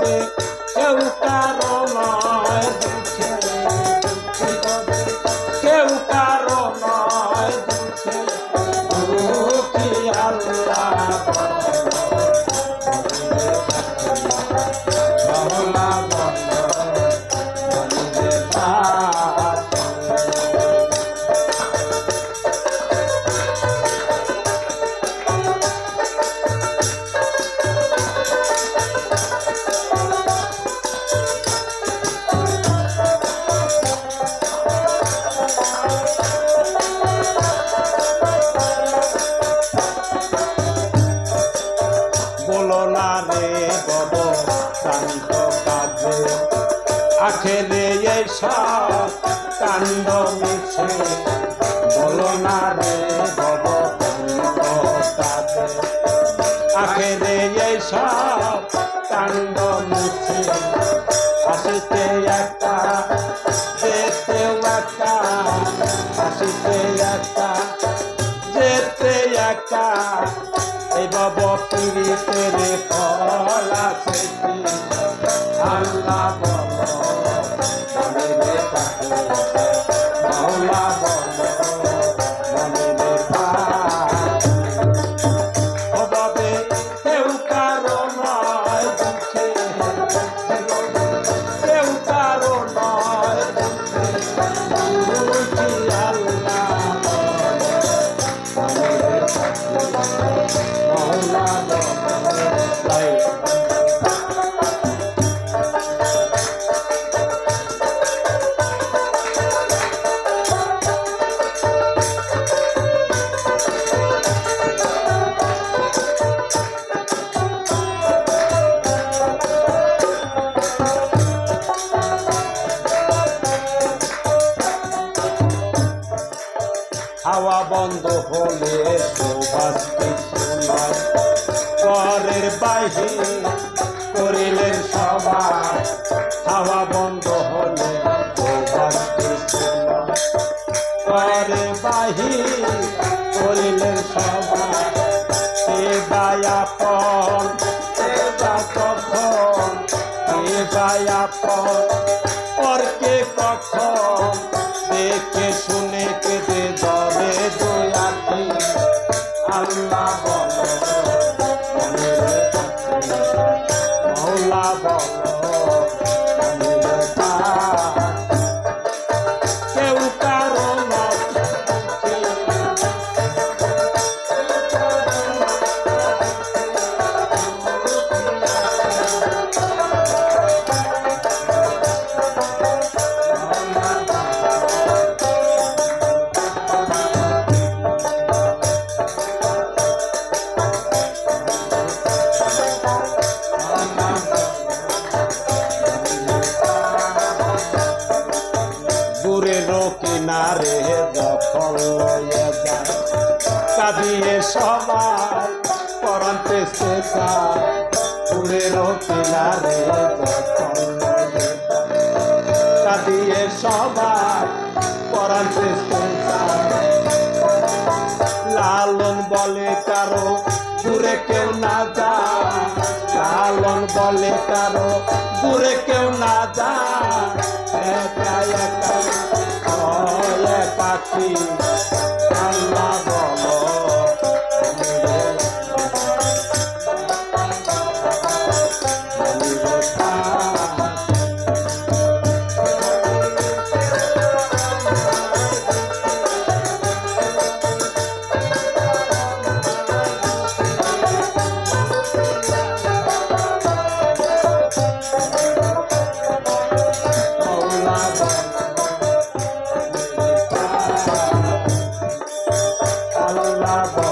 হবে কেউ কারো নয় দুঃখে বিপদে, কেউ কারো নয় দুঃখে দুঃখী আল্লাহ বলো না রে বব শান্ত কাজে আখেরে এইসব কাণ্ড মিছে, বলো না রে বব শান্ত কাজে আখেরে এইসব কাণ্ড মিছে, আসিতে একা যেতেও একা, আসিতে একা যেতে একা, এই বব পীড়িতের ফল আছে কি আল্লাহ বলো মনে রে মাওলা বলো মনে রে ও ববে কেউ কারো নয় দুঃখে, কেউ কারো নয় দুঃখে দুঃখী আল্লাহ মনে রে মাওলা হাওয়া বন্ধ হলে সুবাস কিছু নয়, ঘরের বাহির করিলেন সবাই, হাওয়া বন্ধ হলে সুবাস কিছু নয়, ঘরের বাহির করিলেন সবাই, কে বায়াপন কে বা কখন, কে বায়াপন পরকে কখন, দেখে শুনে কেঁদে যাবে দয়াতি আল্লাহ বলো মনে রে মাওলা বলো মনে রে কেউ কারো নয় কিনারে যখন লয়ে যায় কাঁদিয়ে সবাই পরান্তে শেষায়, দূরের কিনারে যখন লয়ে যায় কাঁদিয়ে সবাই পরান্তে শেষায়, লালন বলে কারো দূরে কেউ না যায়, লালন বলে কারো দূরে কেউ না যায়, একা একা পাখি আল্লাহ বলো Allah